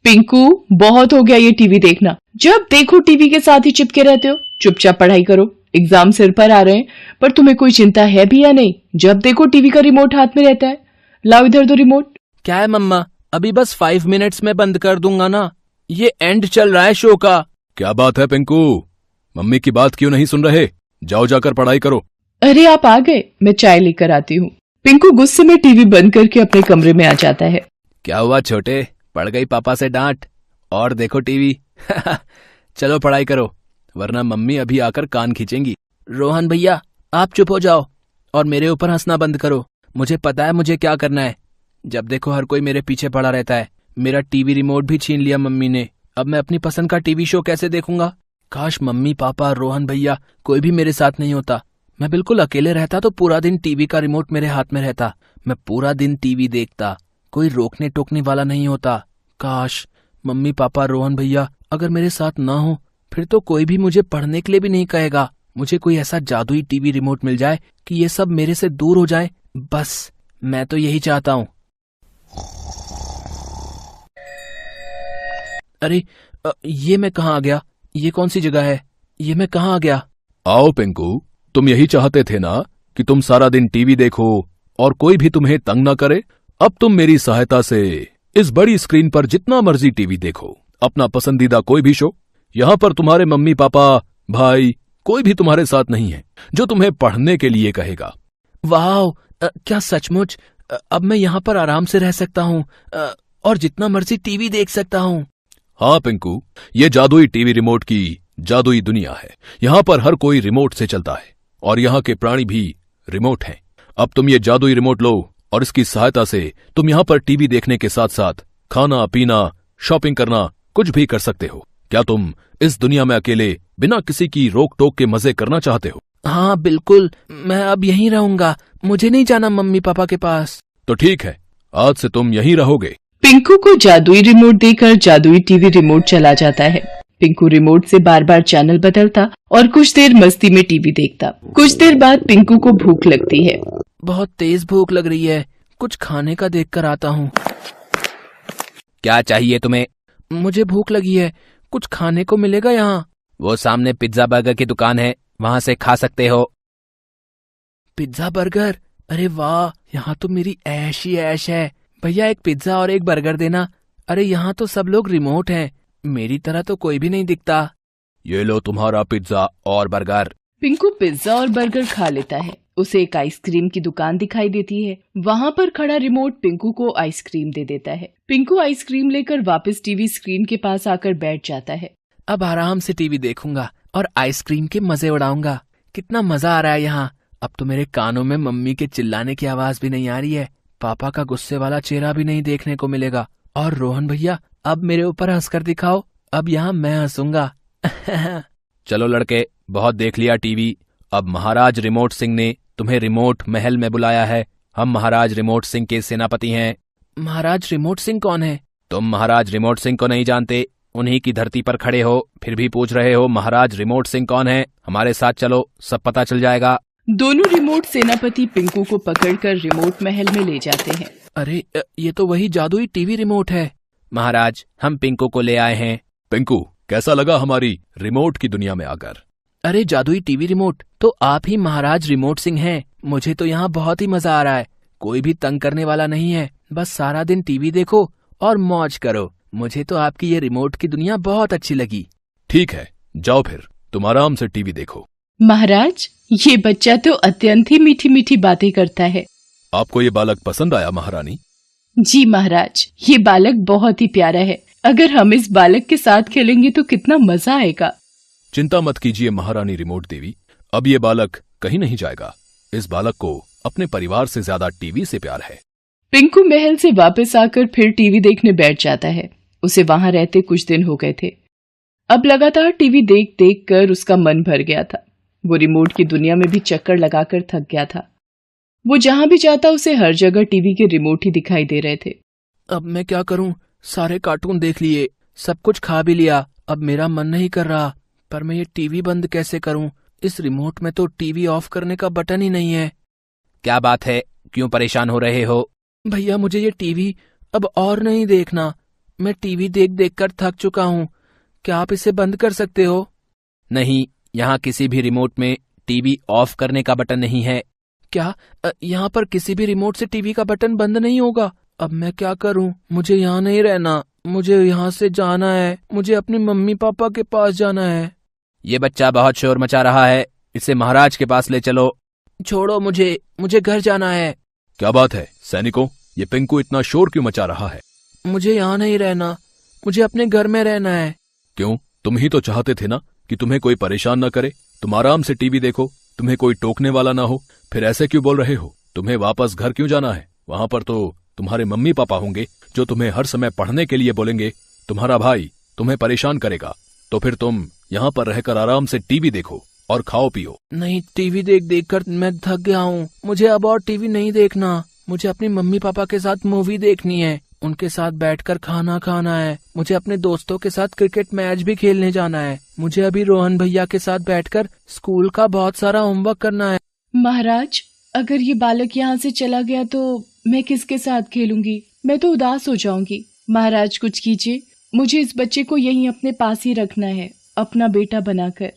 पिंकू, बहुत हो गया ये टीवी देखना। जब देखो टीवी के साथ ही चिपके रहते हो। चुपचाप पढ़ाई करो, एग्जाम सिर पर आ रहे हैं। पर तुम्हें कोई चिंता है भी या नहीं? जब देखो टीवी का रिमोट हाथ में रहता है। लाओ इधर दो रिमोट। क्या है मम्मा, अभी बस 5 मिनट्स में बंद कर दूंगा ना। ये एंड चल रहा है शो का। क्या बात है पिंकू, मम्मी की बात क्यों नहीं सुन रहे? जाओ जाकर पढ़ाई करो। अरे आप आ गए, मैं चाय लेकर आती हूँ। पिंकू गुस्से में टीवी बंद करके अपने कमरे में आ जाता है। क्या हुआ छोटे, पड़ गई पापा से डांट? और देखो टीवी। चलो पढ़ाई करो, वरना मम्मी अभी आकर कान खींचेंगी। रोहन भैया, आप चुप हो जाओ और मेरे ऊपर हंसना बंद करो। मुझे पता है मुझे क्या करना है। जब देखो हर कोई मेरे पीछे पड़ा रहता है। मेरा टीवी रिमोट भी छीन लिया मम्मी ने। अब मैं अपनी पसंद का टीवी शो कैसे देखूंगा? काश मम्मी पापा रोहन भैया कोई भी मेरे साथ नहीं होता। मैं बिल्कुल अकेले रहता तो पूरा दिन टीवी का रिमोट मेरे हाथ में रहता। मैं पूरा दिन टीवी देखता, कोई रोकने टोकने वाला नहीं होता। काश मम्मी पापा रोहन भैया अगर मेरे साथ ना हो, फिर तो कोई भी मुझे पढ़ने के लिए भी नहीं कहेगा। मुझे कोई ऐसा जादुई टीवी रिमोट मिल जाए कि ये सब मेरे से दूर हो जाए। बस मैं तो यही चाहता हूँ। अरे ये मैं कहाँ आ गया? ये कौन सी जगह है? ये मैं कहाँ आ गया? आओ पिंकू, तुम यही चाहते थे ना कि तुम सारा दिन टीवी देखो और कोई भी तुम्हें तंग ना करे। अब तुम मेरी सहायता से इस बड़ी स्क्रीन पर जितना मर्जी टीवी देखो, अपना पसंदीदा कोई भी शो। यहाँ पर तुम्हारे मम्मी पापा भाई कोई भी तुम्हारे साथ नहीं है जो तुम्हें पढ़ने के लिए कहेगा। वाह, क्या सचमुच? अब मैं यहाँ पर आराम से रह सकता हूँ और जितना मर्जी टीवी देख सकता हूँ। हाँ पिंकू, ये जादुई टीवी रिमोट की जादुई दुनिया है। यहाँ पर हर कोई रिमोट से चलता है और यहाँ के प्राणी भी रिमोट हैं। अब तुम ये जादुई रिमोट लो और इसकी सहायता से तुम यहाँ पर टीवी देखने के साथ साथ खाना पीना, शॉपिंग करना, कुछ भी कर सकते हो। क्या तुम इस दुनिया में अकेले बिना किसी की रोक टोक के मजे करना चाहते हो? हाँ बिल्कुल, मैं अब यहीं रहूंगा। मुझे नहीं जाना मम्मी पापा के पास। तो ठीक है, आज से तुम यहीं रहोगे। पिंकू को जादुई रिमोट देकर जादुई टीवी रिमोट चला जाता है। पिंकू रिमोट से बार बार चैनल बदलता और कुछ देर मस्ती में टीवी देखता। कुछ देर बाद पिंकू को भूख लगती है। बहुत तेज भूख लग रही है, कुछ खाने का देख कर आता हूँ। क्या चाहिए तुम्हें? मुझे भूख लगी है, कुछ खाने को मिलेगा यहाँ? वो सामने पिज्जा बर्गर की दुकान है, वहां से खा सकते हो। Pizza burger? अरे वाह, यहाँ तो मेरी ऐश ही ऐश है। भैया एक पिज्जा और एक बर्गर देना। अरे यहाँ तो सब लोग रिमोट हैं, मेरी तरह तो कोई भी नहीं दिखता। ये लो तुम्हारा पिज्जा और बर्गर। पिंकू पिज्जा और बर्गर खा लेता है। उसे एक आइसक्रीम की दुकान दिखाई देती है। वहाँ पर खड़ा रिमोट पिंकू को आइसक्रीम दे देता है। पिंकू आइसक्रीम लेकर वापस टीवी स्क्रीन के पास आकर बैठ जाता है। अब आराम से टीवी देखूंगा और आइसक्रीम के मजे उड़ाऊंगा। कितना मजा आ रहा है यहाँ। अब तो मेरे कानों में मम्मी के चिल्लाने की आवाज भी नहीं आ रही है। पापा का गुस्से वाला चेहरा भी नहीं देखने को मिलेगा। और रोहन भैया, अब मेरे ऊपर हंसकर दिखाओ। अब यहाँ मैं हंसूंगा। चलो लड़के, बहुत देख लिया टीवी। अब महाराज रिमोट सिंह ने तुम्हें रिमोट महल में बुलाया है। हम महाराज रिमोट सिंह के सेनापति हैं। महाराज रिमोट सिंह कौन है? तुम महाराज रिमोट सिंह को नहीं जानते? उन्हीं की धरती पर खड़े हो, फिर भी पूछ रहे हो महाराज रिमोट सिंह कौन है? हमारे साथ चलो, सब पता चल जाएगा। दोनों रिमोट सेनापति पिंकू को पकड़कर रिमोट महल में ले जाते हैं। अरे ये तो वही जादुई टीवी रिमोट है। महाराज, हम पिंकू को ले आए हैं। पिंकू, कैसा लगा हमारी रिमोट की दुनिया में आकर? अरे जादुई टीवी रिमोट, तो आप ही महाराज रिमोट सिंह हैं। मुझे तो यहाँ बहुत ही मजा आ रहा है। कोई भी तंग करने वाला नहीं है। बस सारा दिन टीवी देखो और मौज करो। मुझे तो आपकी ये रिमोट की दुनिया बहुत अच्छी लगी। ठीक है, जाओ फिर, तुम आराम से टीवी देखो। महाराज, ये बच्चा तो अत्यंत ही मीठी मीठी बातें करता है। आपको ये बालक पसंद आया महारानी? जी महाराज, ये बालक बहुत ही प्यारा है। अगर हम इस बालक के साथ खेलेंगे तो कितना मजा आएगा। चिंता मत कीजिए महारानी रिमोट देवी, अब ये बालक कहीं नहीं जाएगा। इस बालक को अपने परिवार से ज्यादा टीवी से प्यार है। पिंकू महल से वापस आकर फिर टीवी देखने बैठ जाता है। उसे वहां रहते कुछ दिन हो गए थे। अब लगातार टीवी देख देख कर उसका मन भर गया था। वो रिमोट की दुनिया में भी चक्कर लगाकर थक गया था। वो जहां भी जाता उसे हर जगह टीवी के रिमोट ही दिखाई दे रहे थे। अब मैं क्या करूं? सारे कार्टून देख लिए, सब कुछ खा भी लिया। अब मेरा मन नहीं कर रहा। पर मैं ये टीवी बंद कैसे करूं? इस रिमोट में तो टीवी ऑफ करने का बटन ही नहीं है। क्या बात है, क्यों परेशान हो रहे हो? भैया मुझे ये टीवी अब और नहीं देखना। मैं टीवी देख देख कर थक चुका हूँ। क्या आप इसे बंद कर सकते हो? नहीं, यहाँ किसी भी रिमोट में टीवी ऑफ करने का बटन नहीं है। क्या यहाँ पर किसी भी रिमोट से टीवी का बटन बंद नहीं होगा? अब मैं क्या करूँ? मुझे यहाँ नहीं रहना, मुझे यहाँ से जाना है। मुझे अपनी मम्मी पापा के पास जाना है। ये बच्चा बहुत शोर मचा रहा है, इसे महाराज के पास ले चलो। छोड़ो मुझे घर जाना है। क्या बात है सैनिकों, ये पिंकू इतना शोर क्यों मचा रहा है? मुझे यहाँ नहीं रहना, मुझे अपने घर में रहना है। क्यों? तुम ही तो चाहते थे ना कि तुम्हें कोई परेशान न करे, तुम आराम से टीवी देखो, तुम्हें कोई टोकने वाला ना हो। फिर ऐसे क्यों बोल रहे हो? तुम्हें वापस घर क्यों जाना है? वहां पर तो तुम्हारे मम्मी पापा होंगे जो तुम्हें हर समय पढ़ने के लिए बोलेंगे। तुम्हारा भाई तुम्हें परेशान करेगा, तो फिर तुम यहाँ पर रहकर आराम से टीवी देखो और खाओ पियो। नहीं, टीवी देख देख कर मैं थक गया हूँ। मुझे अब और टीवी नहीं देखना। मुझे अपनी मम्मी पापा के साथ मूवी देखनी है, उनके साथ बैठकर खाना खाना है। मुझे अपने दोस्तों के साथ क्रिकेट मैच भी खेलने जाना है। मुझे अभी रोहन भैया के साथ बैठकर स्कूल का बहुत सारा होमवर्क करना है। महाराज, अगर ये बालक यहाँ से चला गया तो मैं किसके साथ खेलूंगी? मैं तो उदास हो जाऊंगी। महाराज कुछ कीजिए, मुझे इस बच्चे को यहीं अपने पास ही रखना है, अपना बेटा बनाकर।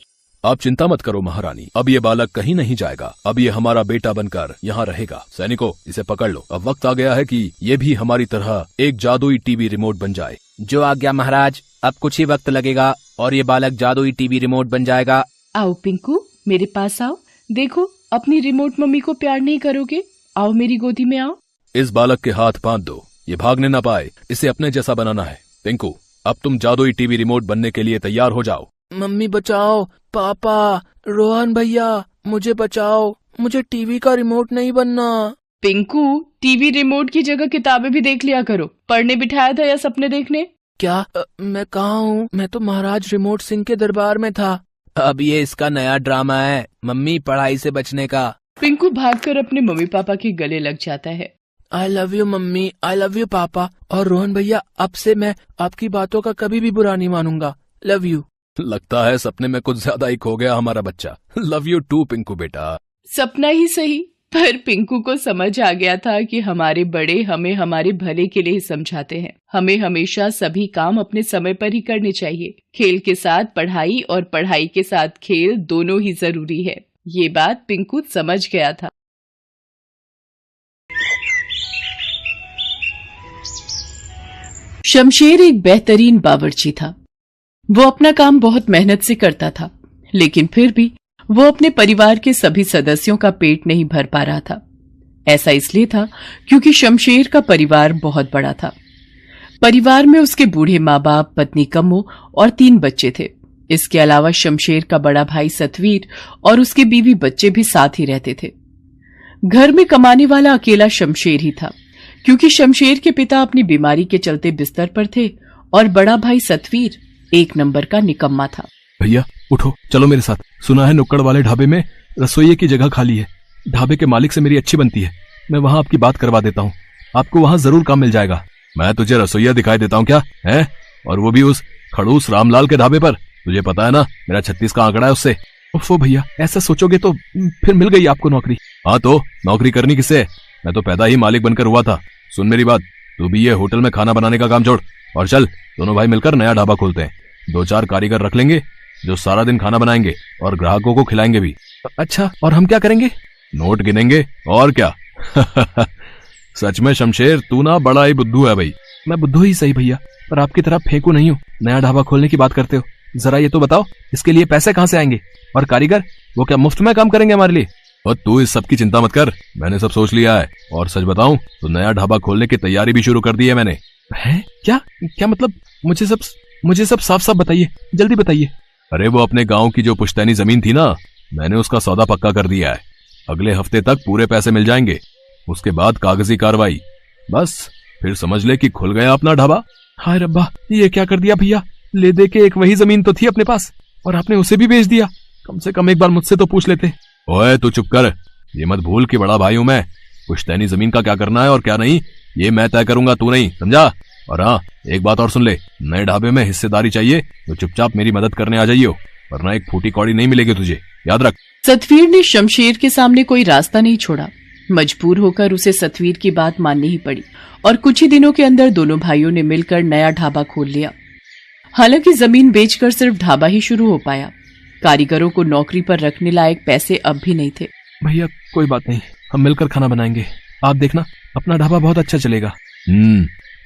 आप चिंता मत करो महारानी, अब ये बालक कहीं नहीं जाएगा। अब ये हमारा बेटा बनकर यहाँ रहेगा। सैनिकों, इसे पकड़ लो। अब वक्त आ गया है कि ये भी हमारी तरह एक जादुई टीवी रिमोट बन जाए। जो आज्ञा महाराज, अब कुछ ही वक्त लगेगा और ये बालक जादुई टीवी रिमोट बन जाएगा। आओ पिंकू, मेरे पास आओ। देखो, अपनी रिमोट मम्मी को प्यार नहीं करोगे? आओ मेरी गोदी में आओ। इस बालक के हाथ बांध दो, ये भागने ना पाए। इसे अपने जैसा बनाना है। पिंकू, अब तुम जादुई टीवी रिमोट बनने के लिए तैयार हो जाओ। मम्मी बचाओ, पापा, रोहन भैया, मुझे बचाओ। मुझे टीवी का रिमोट नहीं बनना। पिंकू, टीवी रिमोट की जगह किताबें भी देख लिया करो। पढ़ने बिठाया था या सपने देखने? क्या मैं कहाँ हूँ? मैं तो महाराज रिमोट सिंह के दरबार में था। अब ये इसका नया ड्रामा है, मम्मी पढ़ाई से बचने का। पिंकू भागकर अपने मम्मी पापा के गले लग जाता है। I love you mummy, I love you पापा। और रोहन भैया, अब से मैं आपकी बातों का कभी भी बुरा नहीं मानूंगा। Love you. लगता है सपने में कुछ ज्यादा ही खो गया हमारा बच्चा। लव यू टू पिंकू बेटा। सपना ही सही, पर पिंकू को समझ आ गया था कि हमारे बड़े हमें हमारे भले के लिए ही समझाते हैं। हमें हमेशा सभी काम अपने समय पर ही करने चाहिए। खेल के साथ पढ़ाई और पढ़ाई के साथ खेल दोनों ही जरूरी है। ये बात पिंकू समझ गया था। शमशेर एक बेहतरीन बावर्ची था। वो अपना काम बहुत मेहनत से करता था, लेकिन फिर भी वो अपने परिवार के सभी सदस्यों का पेट नहीं भर पा रहा था। ऐसा इसलिए था क्योंकि शमशेर का परिवार बहुत बड़ा था। परिवार में उसके बूढ़े माँ बाप, पत्नी कम्मो और 3 बच्चे थे। इसके अलावा शमशेर का बड़ा भाई सतवीर और उसके बीवी बच्चे भी साथ ही रहते थे। घर में कमाने वाला अकेला शमशेर ही था, क्योंकि शमशेर के पिता अपनी बीमारी के चलते बिस्तर पर थे और बड़ा भाई सतवीर 1 नंबर का निकम्मा था। भैया उठो, चलो मेरे साथ। सुना है नुक्कड़ वाले ढाबे में रसोइये की जगह खाली है। ढाबे के मालिक से मेरी अच्छी बनती है, मैं वहां आपकी बात करवा देता हूँ। आपको वहां जरूर काम मिल जाएगा। मैं तुझे रसोइया दिखाई देता हूँ क्या है? और वो भी उस खड़ूस रामलाल के ढाबे पर। तुझे पता है ना, मेरा 36 का आंकड़ा है उससे। उफ़ो भैया, ऐसा सोचोगे तो फिर मिल गई आपको नौकरी। हाँ तो नौकरी करनी किससे? मैं तो पैदा ही मालिक बनकर हुआ था। सुन मेरी बात, तू भी ये होटल में खाना बनाने का काम छोड़ और चल, दोनों भाई मिलकर नया ढाबा खोलते हैं। 2-4 कारीगर रख लेंगे जो सारा दिन खाना बनाएंगे और ग्राहकों को खिलाएंगे भी। अच्छा, और हम क्या करेंगे? नोट गिनेंगे और क्या। सच में शमशेर, तू ना बड़ा ही बुद्धू है भाई। मैं बुद्धू ही सही भैया, पर आपकी तरह फेंकू नहीं हूँ। नया ढाबा खोलने की बात करते हो, जरा ये तो बताओ, इसके लिए पैसे कहाँ से आएंगे? और कारीगर, वो क्या मुफ्त में काम करेंगे हमारे लिए? और तू इस सब की चिंता मत कर, मैंने सब सोच लिया है। और सच बताऊं तो नया ढाबा खोलने की तैयारी भी शुरू कर दी है मैंने। है क्या मतलब? मुझे सब साफ साफ बताइए, जल्दी बताइए। अरे वो अपने गांव की जो पुश्तैनी जमीन थी ना, मैंने उसका सौदा पक्का कर दिया है। अगले हफ्ते तक पूरे पैसे मिल जाएंगे। उसके बाद कागजी कार्रवाई, बस फिर समझ ले कि खुल गया अपना ढाबा। हाय रब्बा, ये क्या कर दिया भैया? ले दे के एक वही जमीन तो थी अपने पास और आपने उसे भी बेच दिया। कम से कम एक बार मुझसे तो पूछ लेते। ओए तू चुप कर, ये मत भूल कि बड़ा भाई हूं मैं। पुश्तैनी जमीन का क्या करना है और क्या नहीं, ये मैं तय करूंगा, तू नहीं, समझा? और हाँ, एक बात और सुन ले, नए ढाबे में हिस्सेदारी चाहिए तो चुपचाप मेरी मदद करने आ जाइयो, वरना एक फूटी कौड़ी नहीं मिलेगी तुझे, याद रख। सतवीर ने शमशेर के सामने कोई रास्ता नहीं छोड़ा। मजबूर होकर उसे सतवीर की बात माननी ही पड़ी और कुछ ही दिनों के अंदर दोनों भाइयों ने मिलकर नया ढाबा खोल लिया। हालांकि जमीन बेचकर सिर्फ ढाबा ही शुरू हो पाया, कारीगरों को नौकरी पर रखने लायक पैसे अब भी नहीं थे। भैया कोई बात नहीं, हम मिलकर खाना बनाएंगे, आप देखना अपना ढाबा बहुत अच्छा चलेगा।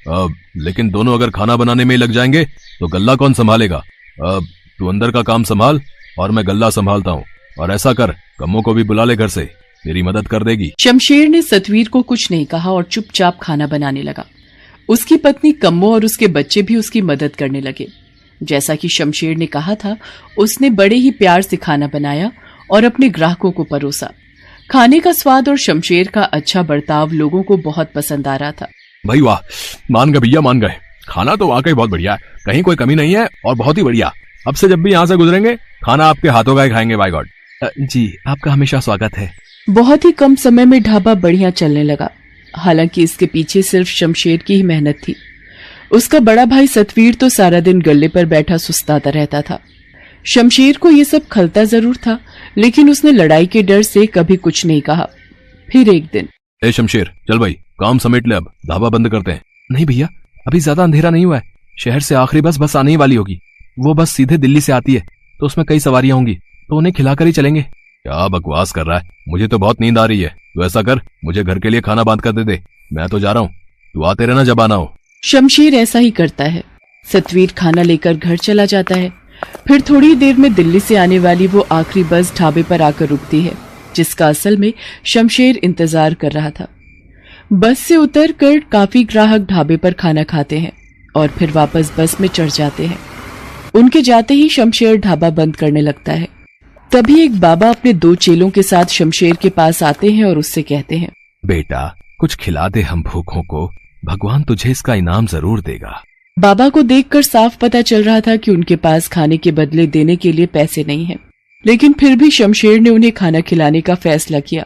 अब लेकिन दोनों अगर खाना बनाने में ही लग जाएंगे तो गल्ला कौन संभालेगा? अब तू अंदर का काम संभाल और मैं गल्ला संभालता हूँ। और ऐसा कर, कम्मो को भी बुला ले घर से, मेरी मदद कर देगी। शमशेर ने सतवीर को कुछ नहीं कहा और चुपचाप खाना बनाने लगा। उसकी पत्नी कम्मो और उसके बच्चे भी उसकी मदद करने लगे। जैसा कि शमशेर ने कहा था, उसने बड़े ही प्यार से खाना बनाया और अपने ग्राहकों को परोसा। खाने का स्वाद और शमशेर का अच्छा बर्ताव लोगों को बहुत पसंद आ रहा था। भाई वाह, मान गए भैया, मान गए। खाना तो वाकई बहुत बढ़िया है, कहीं कोई कमी नहीं है और बहुत ही बढ़िया। अब से जब भी यहाँ से गुजरेंगे खाना आपके हाथों का ही खाएंगे। Bye God. जी, आपका हमेशा स्वागत है। बहुत ही कम समय में ढाबा बढ़िया चलने लगा। हालांकि इसके पीछे सिर्फ शमशेर की ही मेहनत थी। उसका बड़ा भाई सतवीर तो सारा दिन गल्ले पर बैठा सुस्ताता रहता था। शमशेर को ये सब खलता जरूर था, लेकिन उसने लड़ाई के डर से कभी कुछ नहीं कहा। फिर एक दिन, ए शमशेर, चल भाई काम समेट ले, अब ढाबा बंद करते हैं। नहीं भैया, अभी ज्यादा अंधेरा नहीं हुआ है, शहर से आखिरी बस आने ही वाली होगी। वो बस सीधे दिल्ली से आती है, तो उसमें कई सवारियां होंगी, तो उन्हें खिलाकर ही चलेंगे। क्या बकवास कर रहा है, मुझे तो बहुत नींद आ रही है। तो ऐसा कर, मुझे घर के लिए खाना बांध कर दे, मैं तो जा रहा हूँ, तू आते रहना जब आना हो। शमशेर ऐसा ही करता है। सतवीर खाना लेकर घर चला जाता है। फिर थोड़ी देर में दिल्ली से आने वाली वो आखिरी बस ढाबे पर आकर रुकती है, जिसका असल में शमशेर इंतजार कर रहा था। बस से उतरकर काफी ग्राहक ढाबे पर खाना खाते हैं और फिर वापस बस में चढ़ जाते हैं। उनके जाते ही शमशेर ढाबा बंद करने लगता है। तभी एक बाबा अपने 2 चेलों के साथ शमशेर के पास आते हैं और उससे कहते हैं, बेटा कुछ खिला दे हम भूखों को, भगवान तुझे इसका इनाम जरूर देगा। बाबा को देखकर साफ पता चल रहा था कि उनके पास खाने के बदले देने के लिए पैसे नहीं हैं, लेकिन फिर भी शमशेर ने उन्हें खाना खिलाने का फैसला किया।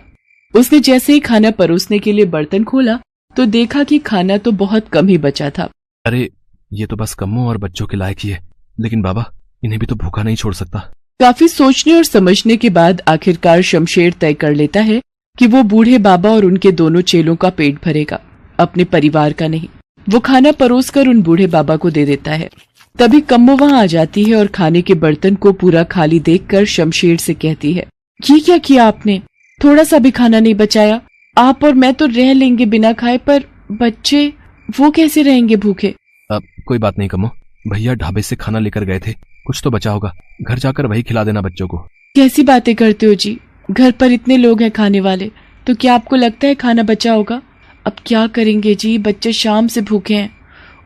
उसने जैसे ही खाना परोसने के लिए बर्तन खोला तो देखा कि खाना तो बहुत कम ही बचा था। अरे ये तो बस कम्मो और बच्चों के लायक ही है, लेकिन बाबा इन्हें भी तो भूखा नहीं छोड़ सकता। काफी सोचने और समझने के बाद आखिरकार शमशेर तय कर लेता है कि वो बूढ़े बाबा और उनके दोनों चेलों का पेट भरेगा, अपने परिवार का नहीं। वो खाना परोसकर उन बूढ़े बाबा को दे देता है। तभी कम्मो वहां आ जाती है और खाने के बर्तन को पूरा खाली देखकर शमशेर से कहती है, ये क्या किया आपने? थोड़ा सा भी खाना नहीं बचाया। आप और मैं तो रह लेंगे बिना खाए, पर बच्चे वो कैसे रहेंगे भूखे? अब कोई बात नहीं कम्मो, भैया ढाबे से खाना लेकर गए थे, कुछ तो बचा होगा, घर जाकर वही खिला देना बच्चों को। कैसी बातें करते हो जी, घर पर इतने लोग हैं खाने वाले, तो क्या आपको लगता है खाना बचा होगा? अब क्या करेंगे जी, बच्चे शाम से भूखे हैं,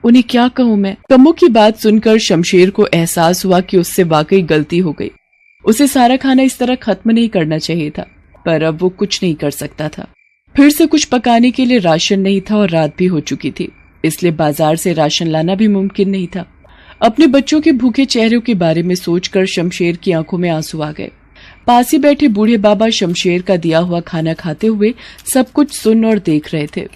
उन्हें क्या कहूँ मैं? कम्मो की बात सुनकर शमशेर को एहसास हुआ कि उससे वाकई गलती हो गई। उसे सारा खाना इस तरह खत्म नहीं करना चाहिए था, पर अब वो कुछ नहीं कर सकता था। फिर से कुछ पकाने के लिए राशन नहीं था और रात भी हो चुकी थी, इसलिए बाजार से राशन लाना भी मुमकिन नहीं था। अपने बच्चों के भूखे चेहरों के बारे में सोचकर शमशेर की आंखों में आंसू आ गए। पास ही बैठे बूढ़े बाबा शमशेर का दिया हुआ खाना खाते हुए सब कुछ सुन और देख रहे थे।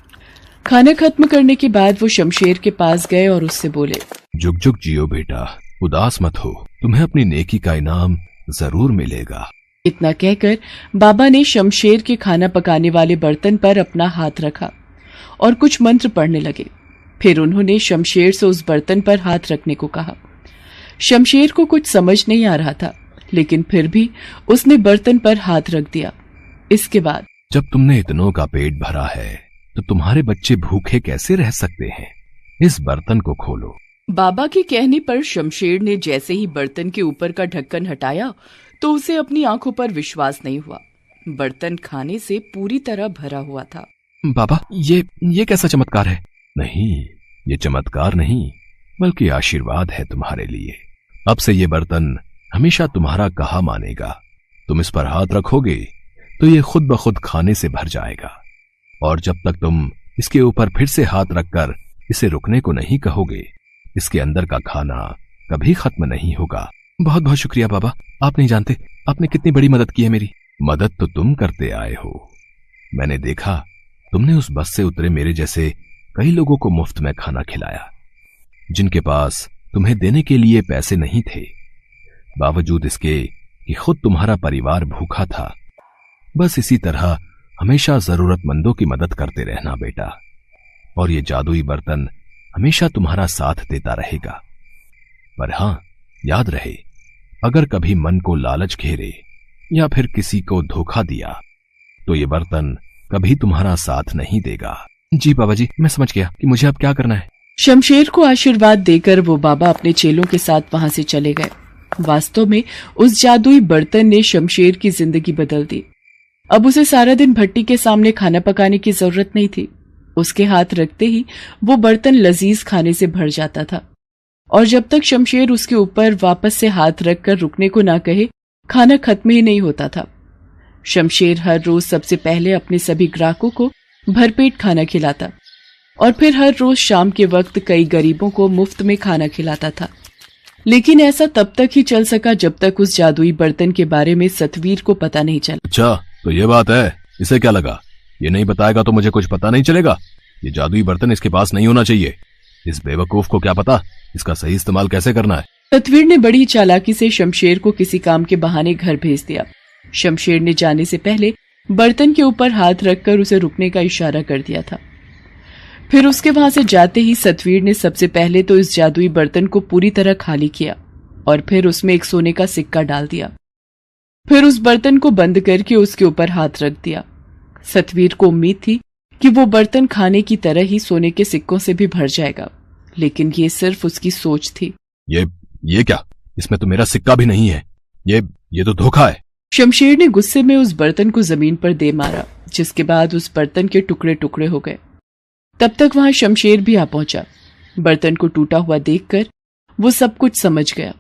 खाना खत्म करने के बाद वो शमशेर के पास गए और उससे बोले, जुग जुग जियो बेटा, उदास मत हो, तुम्हें अपनी नेकी का इनाम जरूर मिलेगा। इतना कहकर बाबा ने शमशेर के खाना पकाने वाले बर्तन पर अपना हाथ रखा और कुछ मंत्र पढ़ने लगे। फिर उन्होंने शमशेर से उस बर्तन पर हाथ रखने को कहा। शमशेर को कुछ समझ नहीं आ रहा था, लेकिन फिर भी उसने बर्तन पर हाथ रख दिया। इसके बाद, जब तुमने इतनों का पेट भरा है तो तुम्हारे बच्चे भूखे कैसे रह सकते हैं? इस बर्तन को खोलो। बाबा के कहने पर शमशेर ने जैसे ही बर्तन के ऊपर का ढक्कन हटाया तो उसे अपनी आंखों पर विश्वास नहीं हुआ। बर्तन खाने से पूरी तरह भरा हुआ था। बाबा ये कैसा चमत्कार है? नहीं, ये चमत्कार नहीं बल्कि आशीर्वाद है तुम्हारे लिए। अब से ये बर्तन हमेशा तुम्हारा कहा मानेगा। तुम इस पर हाथ रखोगे तो ये खुद ब खुद खाने से भर जाएगा, और जब तक तुम इसके ऊपर फिर से हाथ रखकर इसे रुकने को नहीं कहोगे, इसके अंदर का खाना कभी खत्म नहीं होगा। बहुत बहुत शुक्रिया बाबा, आप नहीं जानते आपने कितनी बड़ी मदद की है मेरी। मदद तो तुम करते आए हो। मैंने देखा तुमने उस बस से उतरे मेरे जैसे कई लोगों को मुफ्त में खाना खिलाया, जिनके पास तुम्हें देने के लिए पैसे नहीं थे, बावजूद इसके कि खुद तुम्हारा परिवार भूखा था। बस इसी तरह हमेशा जरूरतमंदों की मदद करते रहना बेटा, और ये जादुई बर्तन हमेशा तुम्हारा साथ देता रहेगा। पर हां, याद रहे, अगर कभी मन को लालच घेरे या फिर किसी को धोखा दिया तो ये बर्तन कभी तुम्हारा साथ नहीं देगा। जी बाबा जी, मैं समझ गया कि मुझे अब क्या करना है। शमशेर को आशीर्वाद देकर वो बाबा अपने चेलों के साथ वहां से चले गए। वास्तव में उस जादुई बर्तन ने शमशेर की जिंदगी बदल दी। अब उसे सारा दिन भट्टी के सामने खाना पकाने की जरूरत नहीं थी। उसके हाथ रखते ही वो बर्तन लजीज खाने से भर जाता था, और जब तक शमशेर उसके ऊपर वापस से हाथ रखकर रुकने को ना कहे, खाना खत्म ही नहीं होता था। शमशेर हर रोज सबसे पहले अपने सभी ग्राहकों को भरपेट खाना खिलाता और फिर हर रोज शाम के वक्त कई गरीबों को मुफ्त में खाना खिलाता था। लेकिन ऐसा तब तक ही चल सका जब तक उस जादुई बर्तन के बारे में सतवीर को पता नहीं चला। अच्छा, तो ये बात है। इसे क्या लगा? ये नहीं बताएगा तो मुझे कुछ पता नहीं चलेगा। ये जादुई बर्तन इसके पास नहीं होना चाहिए। इस बेवकूफ को क्या पता इसका सही इस्तेमाल कैसे करना है। सतवीर ने बड़ी चालाकी से शमशेर को किसी काम के बहाने घर भेज दिया। शमशेर ने जाने से पहले बर्तन के ऊपर हाथ रखकर उसे रुकने का इशारा कर दिया था। फिर उसके वहां से जाते ही सतवीर ने सबसे पहले तो इस जादुई बर्तन को पूरी तरह खाली किया और फिर उसमें एक सोने का सिक्का डाल दिया। फिर उस बर्तन को बंद करके उसके ऊपर हाथ रख दिया। सतवीर को उम्मीद थी कि वो बर्तन खाने की तरह ही सोने के सिक्कों से भी भर जाएगा, लेकिन ये सिर्फ उसकी सोच थी। ये क्या? इसमें तो मेरा सिक्का भी नहीं है। ये तो धोखा है। शमशेर ने गुस्से में उस बर्तन को जमीन पर दे मारा, जिसके बाद उस बर्तन के टुकड़े टुकड़े हो गए। तब तक वहां शमशेर भी आ पहुंचा। बर्तन को टूटा हुआ देखकर वो सब कुछ समझ गया।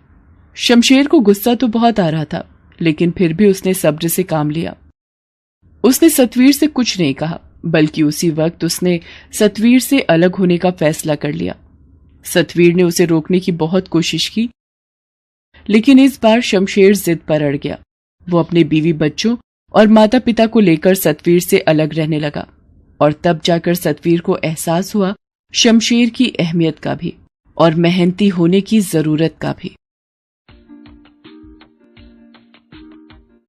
शमशेर को गुस्सा तो बहुत आ रहा था, लेकिन फिर भी उसने सब्र से काम लिया। उसने सतवीर से कुछ नहीं कहा, बल्कि उसी वक्त उसने सतवीर से अलग होने का फैसला कर लिया। सतवीर ने उसे रोकने की बहुत कोशिश की, लेकिन इस बार शमशेर जिद पर अड़ गया। वो अपने बीवी बच्चों और माता पिता को लेकर सतवीर से अलग रहने लगा, और तब जाकर सतवीर को एहसास हुआ शमशेर की अहमियत का भी और मेहनती होने की जरूरत का भी।